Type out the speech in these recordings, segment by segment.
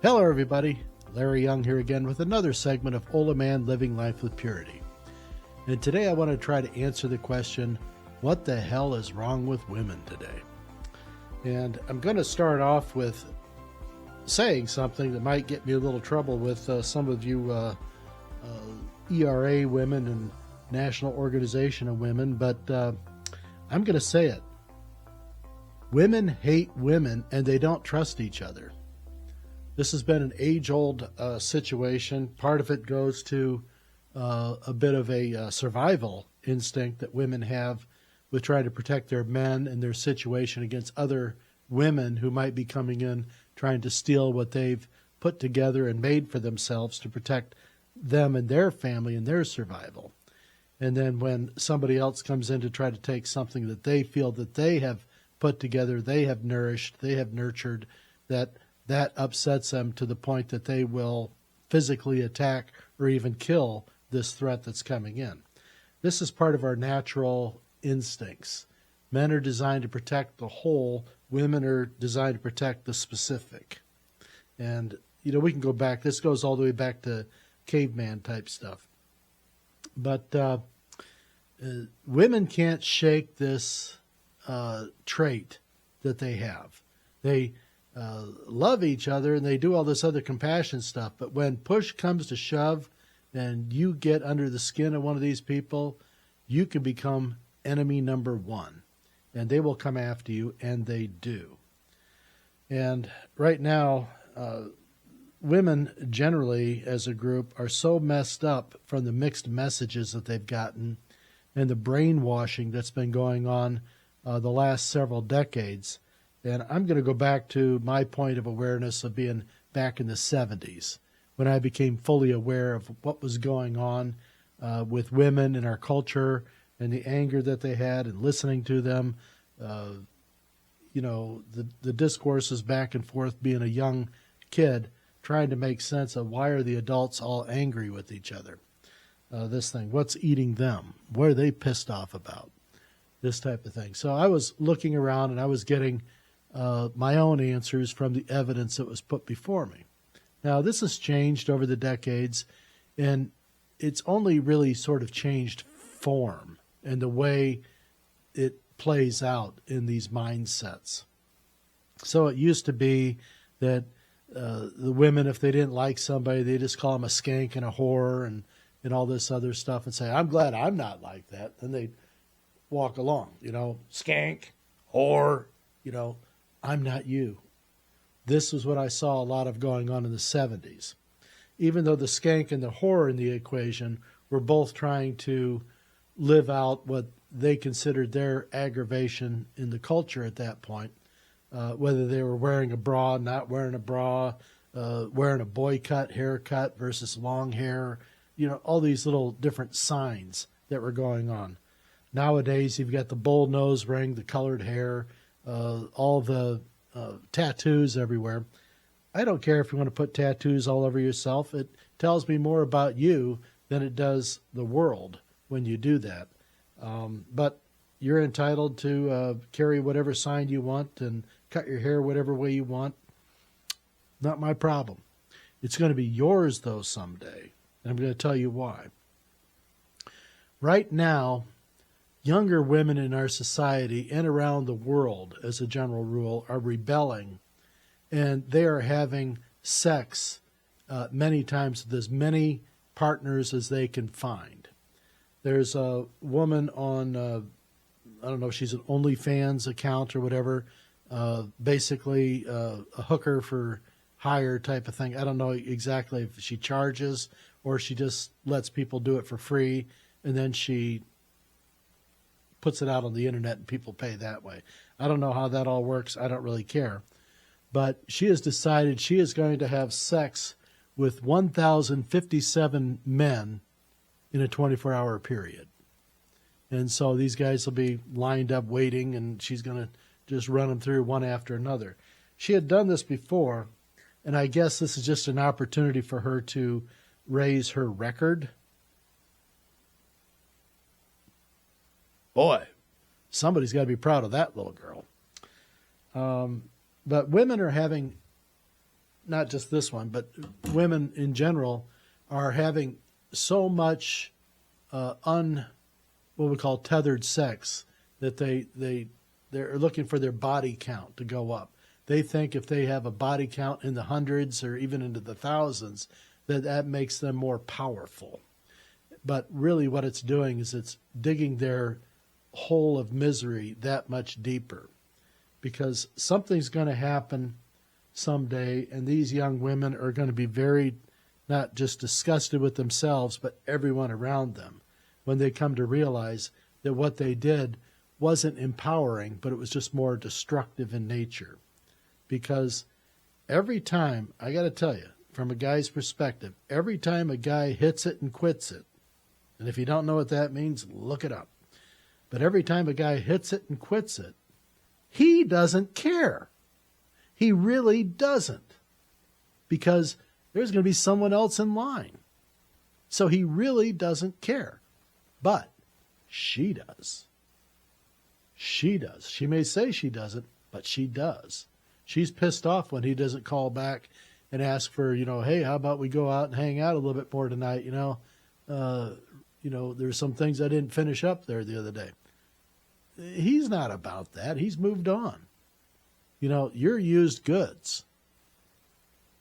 Hello, everybody. Larry Young here again with another segment of OLaMan Living Life with Purity. And today I want to try to answer the question, what the hell is wrong with women today? And I'm going to start off with saying something that might get me a little trouble with some of you ERA women and National Organization of Women, but I'm going to say it. Women hate women and they don't trust each other. This has been an age-old situation. Part of it goes to a bit of a survival instinct that women have with trying to protect their men and their situation against other women who might be coming in trying to steal what they've put together and made for themselves to protect them and their family and their survival. And then when somebody else comes in to try to take something that they feel that they have put together, they have nourished, they have nurtured, that upsets them to the point that they will physically attack or even kill this threat that's coming in. This is part of our natural instincts. Men are designed to protect the whole. Women are designed to protect the specific. And, we can go back. This goes all the way back to caveman type stuff. But women can't shake this trait that they have. They love each other and they do all this other compassion stuff. But when push comes to shove and you get under the skin of one of these people, you can become enemy number one. And they will come after you, and they do. And right now, women generally as a group are so messed up from the mixed messages that they've gotten and the brainwashing that's been going on the last several decades. And I'm going to go back to my point of awareness of being back in the 70s when I became fully aware of what was going on with women in our culture and the anger that they had and listening to them. The discourses back and forth, being a young kid, trying to make sense of why are the adults all angry with each other. This thing, what's eating them? What are they pissed off about? This type of thing. So I was looking around and I was getting my own answers from the evidence that was put before me. Now, this has changed over the decades, and it's only really sort of changed form and the way it plays out in these mindsets. So it used to be that the women, if they didn't like somebody, they just call them a skank and a whore and all this other stuff and say, I'm glad I'm not like that. Then they'd walk along, skank, whore, I'm not you. This is what I saw a lot of going on in the 70s. Even though the skank and the whore in the equation were both trying to live out what they considered their aggravation in the culture at that point, whether they were wearing a bra, not wearing a bra, wearing a boy cut haircut versus long hair, all these little different signs that were going on. Nowadays, you've got the bull nose ring, the colored hair, all the tattoos everywhere. I don't care if you want to put tattoos all over yourself. It tells me more about you than it does the world when you do that. But you're entitled to carry whatever sign you want and cut your hair whatever way you want. Not my problem. It's going to be yours, though, someday. And I'm going to tell you why. Right now, younger women in our society and around the world, as a general rule, are rebelling, and they are having sex many times with as many partners as they can find. There's a woman on, I don't know if she's an OnlyFans account or whatever, basically a hooker for hire type of thing. I don't know exactly if she charges or she just lets people do it for free, and then she puts it out on the internet and people pay that way. I don't know how that all works. I don't really care. But she has decided she is going to have sex with 1,057 men in a 24-hour period. And so these guys will be lined up waiting, and she's going to just run them through one after another. She had done this before, and I guess this is just an opportunity for her to raise her record. Boy, somebody's got to be proud of that little girl. But women are having not just this one, but women in general are having so much what we call tethered sex that they're looking for their body count to go up. They think if they have a body count in the hundreds or even into the thousands, that makes them more powerful. But really what it's doing is it's digging their hole of misery that much deeper, because something's going to happen someday, and these young women are going to be very, not just disgusted with themselves, but everyone around them, when they come to realize that what they did wasn't empowering, but it was just more destructive in nature. Because every time, I got to tell you, from a guy's perspective, every time a guy hits it and quits it, and if you don't know what that means, look it up. But every time a guy hits it and quits it, he doesn't care. He really doesn't. Because there's going to be someone else in line. So he really doesn't care. But she does. She does. She may say she doesn't, but she does. She's pissed off when he doesn't call back and ask for, hey, how about we go out and hang out a little bit more tonight? There's some things I didn't finish up there the other day. He's not about that. He's moved on. You're used goods.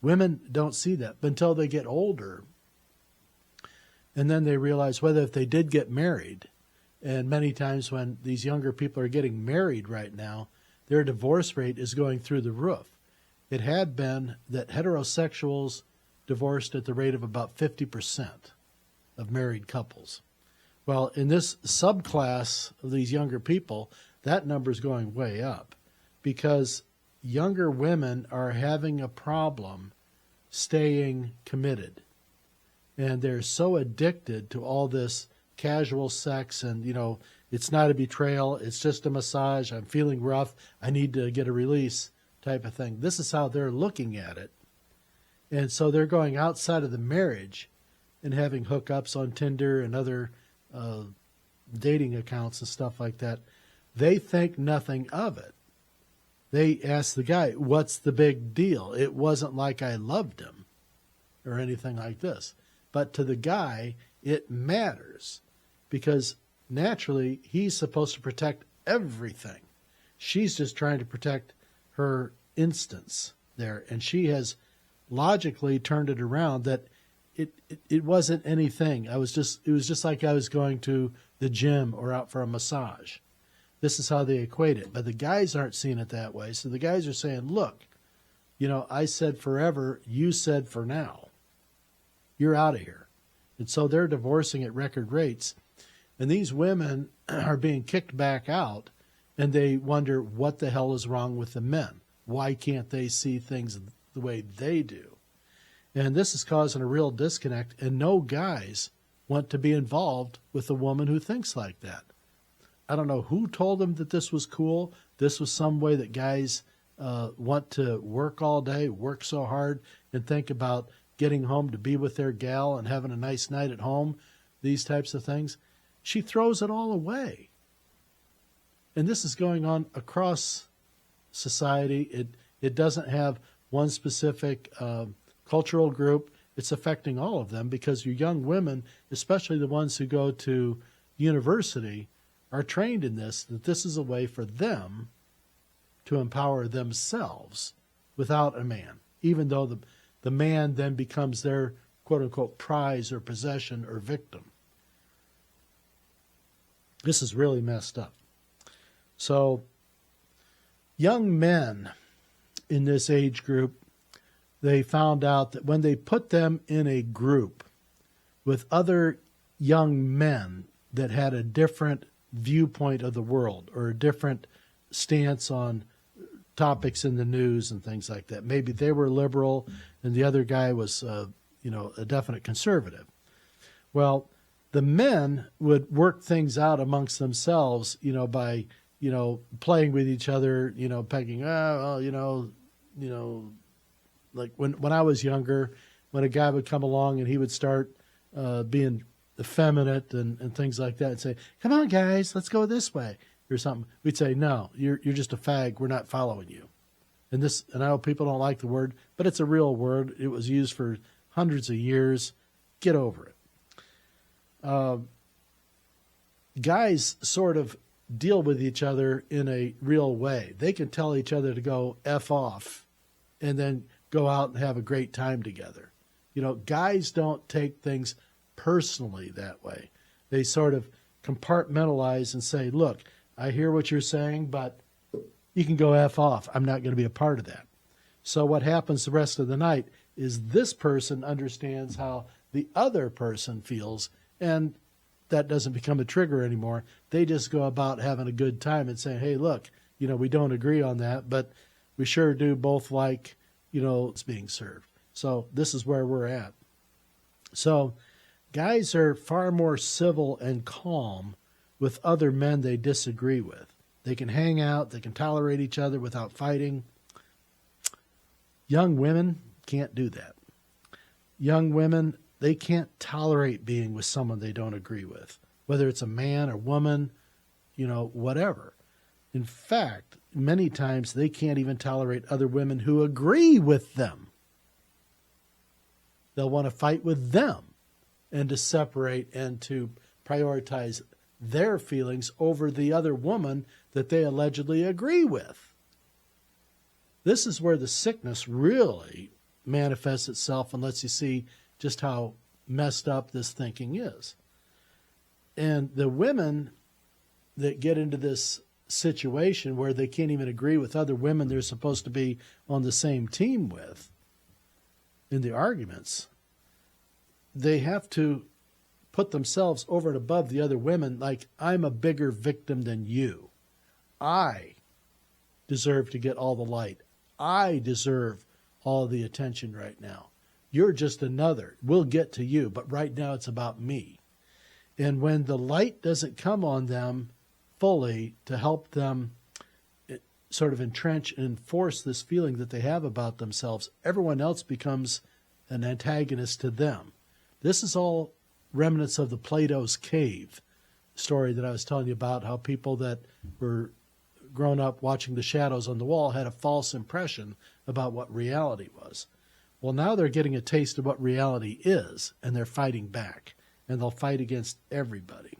Women don't see that until they get older. And then they realize whether if they did get married, and many times when these younger people are getting married right now, their divorce rate is going through the roof. It had been that heterosexuals divorced at the rate of about 50% of married couples. Well, in this subclass of these younger people, that number is going way up, because younger women are having a problem staying committed. And they're so addicted to all this casual sex and, it's not a betrayal, it's just a massage, I'm feeling rough, I need to get a release type of thing. This is how they're looking at it. And so they're going outside of the marriage and having hookups on Tinder and other dating accounts and stuff like that. They think nothing of it. They ask the guy, what's the big deal? It wasn't like I loved him or anything like this. But to the guy, it matters, because naturally he's supposed to protect everything. She's just trying to protect her instance there. And she has logically turned it around that it wasn't anything. It was just like I was going to the gym or out for a massage. This is how they equate it. But the guys aren't seeing it that way. So the guys are saying, look, I said forever, you said for now. You're out of here. And so they're divorcing at record rates. And these women are being kicked back out, and they wonder what the hell is wrong with the men. Why can't they see things the way they do? And this is causing a real disconnect, and no guys want to be involved with a woman who thinks like that. I don't know who told them that this was cool. This was some way that guys want to work all day, work so hard, and think about getting home to be with their gal and having a nice night at home, these types of things. She throws it all away. And this is going on across society. It doesn't have one specific cultural group. It's affecting all of them, because your young women, especially the ones who go to university, are trained in this, that this is a way for them to empower themselves without a man, even though the man then becomes their quote-unquote prize or possession or victim. This is really messed up. So young men in this age group, they found out that when they put them in a group with other young men that had a different viewpoint of the world or a different stance on topics in the news and things like that. Maybe they were liberal and the other guy was, a definite conservative. Well, the men would work things out amongst themselves, by, playing with each other, pegging, like when I was younger, when a guy would come along and he would start being effeminate and things like that and say, come on, guys, let's go this way or something. We'd say, no, you're just a fag. We're not following you. And I know people don't like the word, but it's a real word. It was used for hundreds of years. Get over it. Guys sort of deal with each other in a real way. They can tell each other to go F off and then go out and have a great time together. Guys don't take things personally that way. They sort of compartmentalize and say, look, I hear what you're saying, but you can go F off. I'm not going to be a part of that. So what happens the rest of the night is this person understands how the other person feels, and that doesn't become a trigger anymore. They just go about having a good time and saying, hey, look, we don't agree on that, but we sure do both like, it's being served. So this is where we're at. So guys are far more civil and calm with other men they disagree with. They can hang out. They can tolerate each other without fighting. Young women can't do that. Young women, they can't tolerate being with someone they don't agree with, whether it's a man or woman, whatever. In fact, many times they can't even tolerate other women who agree with them. They'll want to fight with them and to separate and to prioritize their feelings over the other woman that they allegedly agree with. This is where the sickness really manifests itself and lets you see just how messed up this thinking is. And the women that get into this situation where they can't even agree with other women they're supposed to be on the same team with in the arguments, they have to put themselves over and above the other women, like, I'm a bigger victim than you. I deserve to get all the light. I deserve all the attention right now. You're just another. We'll get to you, but right now it's about me. And when the light doesn't come on them fully to help them sort of entrench and enforce this feeling that they have about themselves, everyone else becomes an antagonist to them. This is all remnants of the Plato's cave story that I was telling you about, how people that were grown up watching the shadows on the wall had a false impression about what reality was. Well, now they're getting a taste of what reality is, and they're fighting back, and they'll fight against everybody.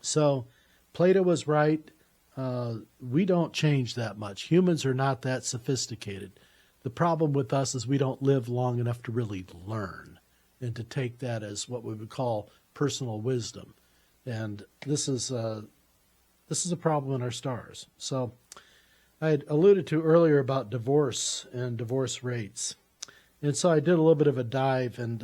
So Plato was right. We don't change that much. Humans are not that sophisticated. The problem with us is we don't live long enough to really learn and to take that as what we would call personal wisdom. And this is a problem in our stars. So I had alluded to earlier about divorce and divorce rates. And so I did a little bit of a dive, and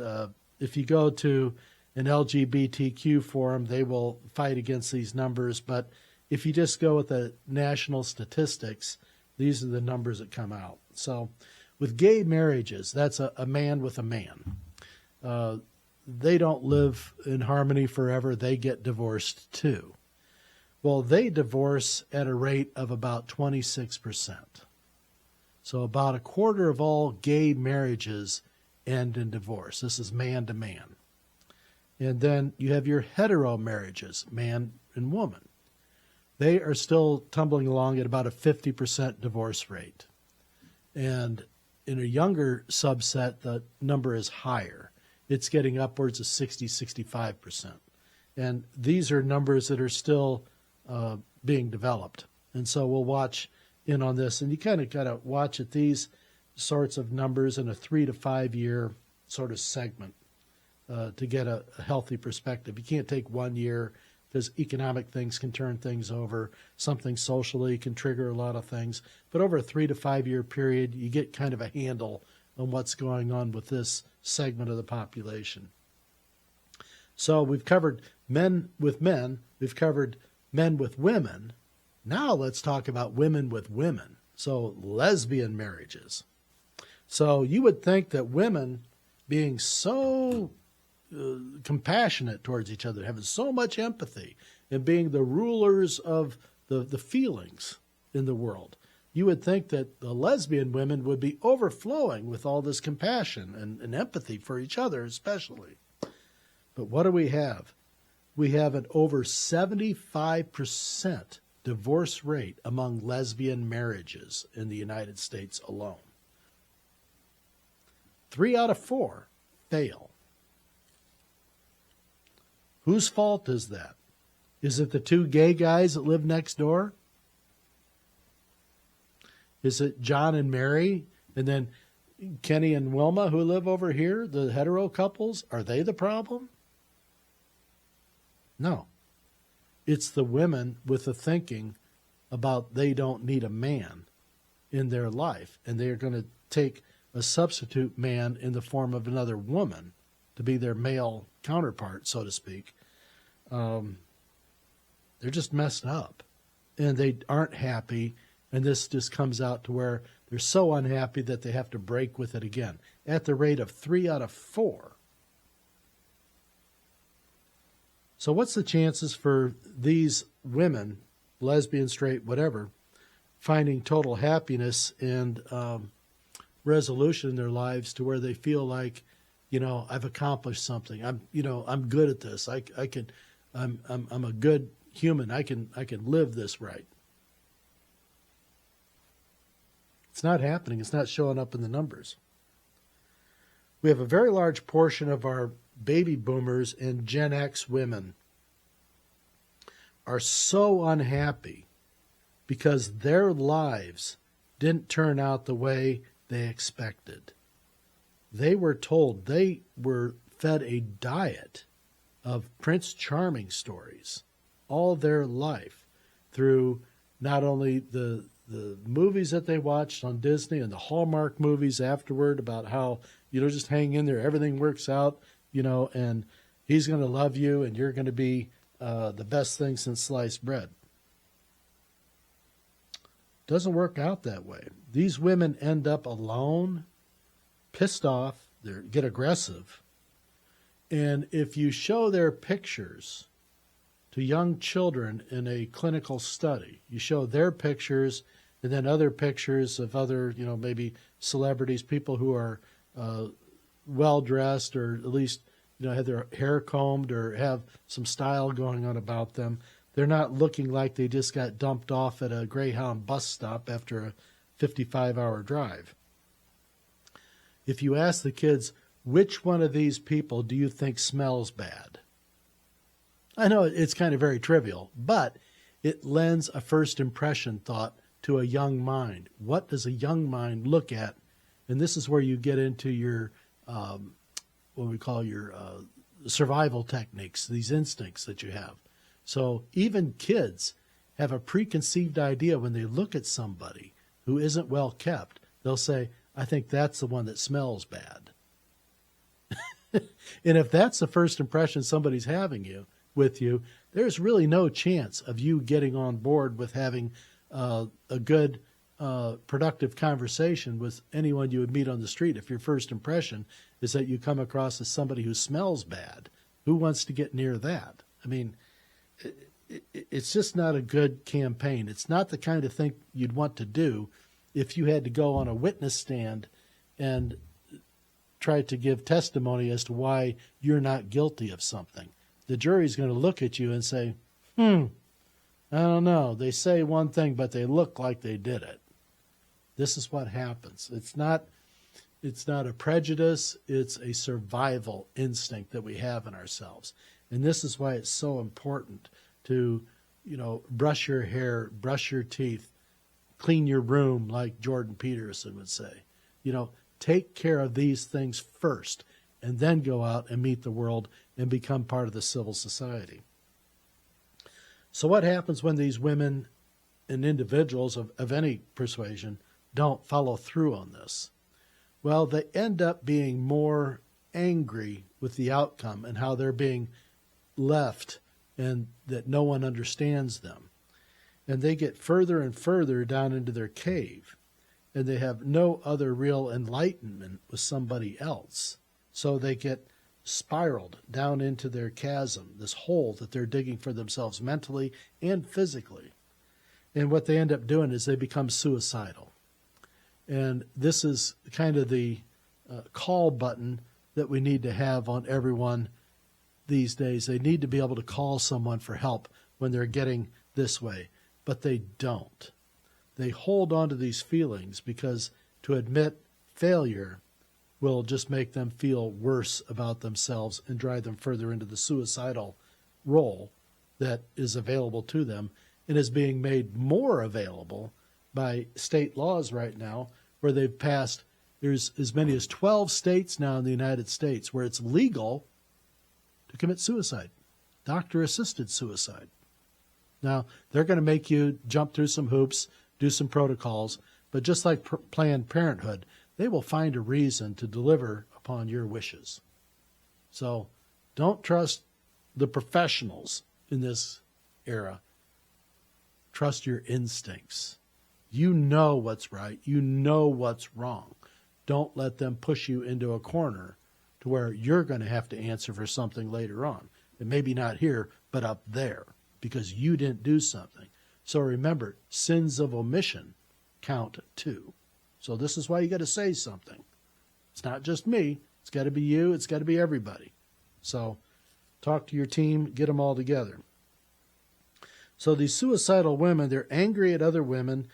if you go to an LGBTQ forum, they will fight against these numbers. But if you just go with the national statistics, these are the numbers that come out. So with gay marriages, that's a man with a man. They don't live in harmony forever. They get divorced too. Well, they divorce at a rate of about 26%. So about a quarter of all gay marriages end in divorce. This is man to man. And then you have your hetero marriages, man and woman. They are still tumbling along at about a 50% divorce rate. And in a younger subset, the number is higher. It's getting upwards of 60, 65%. And these are numbers that are still being developed. And so we'll watch in on this. And you kind of got to watch at these sorts of numbers in a 3 to 5 year sort of segment to get a healthy perspective. You can't take 1 year because economic things can turn things over. Something socially can trigger a lot of things. But over a 3 to 5 year period, you get kind of a handle on what's going on with this segment of the population. So we've covered men with men. We've covered men with women. Now let's talk about women with women. So lesbian marriages. So you would think that women being so compassionate towards each other, having so much empathy, and being the rulers of the feelings in the world, you would think that the lesbian women would be overflowing with all this compassion and empathy for each other especially. But what do we have? We have an over 75% divorce rate among lesbian marriages in the United States alone. 3 out of 4 fail. Whose fault is that? Is it the 2 gay guys that live next door? Is it John and Mary, and then Kenny and Wilma who live over here, the hetero couples? Are they the problem? No. It's the women with the thinking about they don't need a man in their life, and they're going to take a substitute man in the form of another woman to be their male counterpart, so to speak. They're just messed up, and they aren't happy, and this just comes out to where they're so unhappy that they have to break with it again at the rate of 3 out of 4. So what's the chances for these women, lesbian, straight, whatever, finding total happiness and resolution in their lives to where they feel like, I've accomplished something. I'm good at this. I'm a good human. I can live this right. It's not happening. It's not showing up in the numbers. We have a very large portion of our baby boomers and Gen X women are so unhappy because their lives didn't turn out the way they expected. They were told, they were fed a diet of Prince Charming stories all their life through not only the movies that they watched on Disney and the Hallmark movies afterward about how, just hang in there, everything works out, and he's going to love you and you're going to be the best thing since sliced bread. Doesn't work out that way. These women end up alone, pissed off, they get aggressive. And if you show their pictures to young children in a clinical study, you show their pictures and then other pictures of other, maybe celebrities, people who are well-dressed or at least, have their hair combed or have some style going on about them. They're not looking like they just got dumped off at a Greyhound bus stop after a 55-hour drive. If you ask the kids, which one of these people do you think smells bad? I know it's kind of very trivial, but it lends a first impression thought to a young mind. What does a young mind look at? And this is where you get into your, what we call your survival techniques, these instincts that you have. So even kids have a preconceived idea when they look at somebody who isn't well kept. They'll say, I think that's the one that smells bad. And if that's the first impression somebody's having with you, there's really no chance of you getting on board with having a good, productive conversation with anyone you would meet on the street. If your first impression is that you come across as somebody who smells bad, who wants to get near that? I mean, it's just not a good campaign. It's not the kind of thing you'd want to do if you had to go on a witness stand and try to give testimony as to why you're not guilty of something. The jury's going to look at you and say, I don't know. They say one thing, but they look like they did it. This is what happens. It's not a prejudice. It's a survival instinct that we have in ourselves. And this is why it's so important to, brush your hair, brush your teeth, clean your room, like Jordan Peterson would say. Take care of these things first, and then go out and meet the world and become part of the civil society. So what happens when these women and individuals of any persuasion don't follow through on this? Well, they end up being more angry with the outcome and how they're being left and that no one understands them. And they get further and further down into their cave, and they have no other real enlightenment with somebody else. So they get spiraled down into their chasm, this hole that they're digging for themselves mentally and physically. And what they end up doing is they become suicidal. And this is kind of the call button that we need to have on everyone these days. They need to be able to call someone for help when they're getting this way. but they don't. They hold on to these feelings because to admit failure will just make them feel worse about themselves and drive them further into the suicidal role that is available to them and is being made more available by state laws right now, where they've passed, there's as many as 12 states now in the United States where it's legal to commit suicide, doctor-assisted suicide. Now, they're going to make you jump through some hoops, do some protocols, but just like Planned Parenthood, they will find a reason to deliver upon your wishes. So don't trust the professionals in this era. Trust your instincts. You know what's right. You know what's wrong. Don't let them push you into a corner to where you're going to have to answer for something later on. And maybe not here, but up there, because you didn't do something. So remember, sins of omission count too. So this is why you got to say something. It's not just me. It's got to be you. It's got to be everybody. So talk to your team. Get them all together. So these suicidal women, they're angry at other women.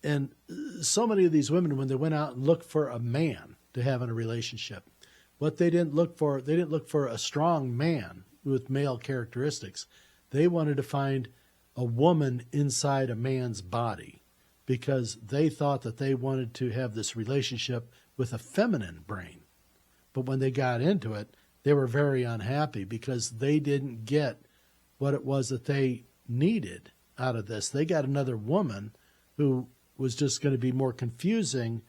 And so many of these women, when they went out and looked for a man to have in a relationship, what they didn't look for a strong man with male characteristics. They wanted to find a woman inside a man's body because they thought that they wanted to have this relationship with a feminine brain. But when they got into it, they were very unhappy because they didn't get what it was that they needed out of this. They got another woman who was just going to be more confusing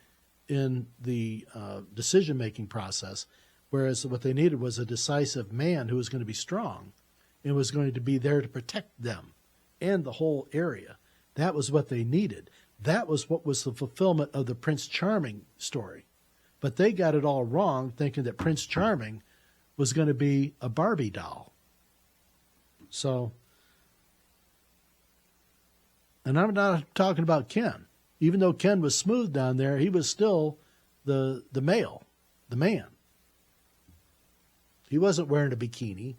in the decision-making process, whereas what they needed was a decisive man who was going to be strong and was going to be there to protect them and the whole area. That was what they needed. That was what was the fulfillment of the Prince Charming story. But they got it all wrong, thinking that Prince Charming was going to be a Barbie doll. So, and I'm not talking about Ken. Even though Ken was smooth down there, he was still the male, the man. He wasn't wearing a bikini.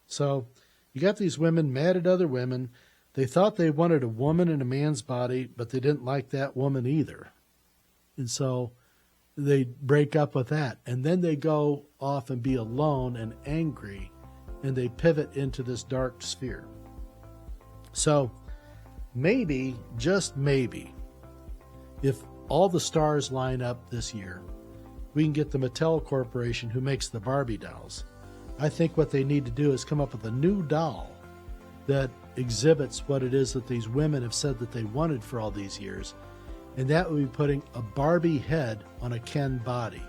So you got these women mad at other women. They thought they wanted a woman in a man's body, but they didn't like that woman either. And so they break up with that. And then they go off and be alone and angry, and they pivot into this dark sphere. So maybe, just maybe, if all the stars line up this year, we can get the Mattel Corporation, who makes the Barbie dolls. I think what they need to do is come up with a new doll that exhibits what it is that these women have said that they wanted for all these years. And that would be putting a Barbie head on a Ken body.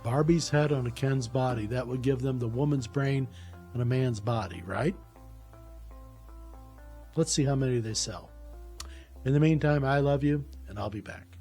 Barbie's head on a Ken's body. That would give them the woman's brain on a man's body, right? Let's see how many they sell. In the meantime, I love you, and I'll be back.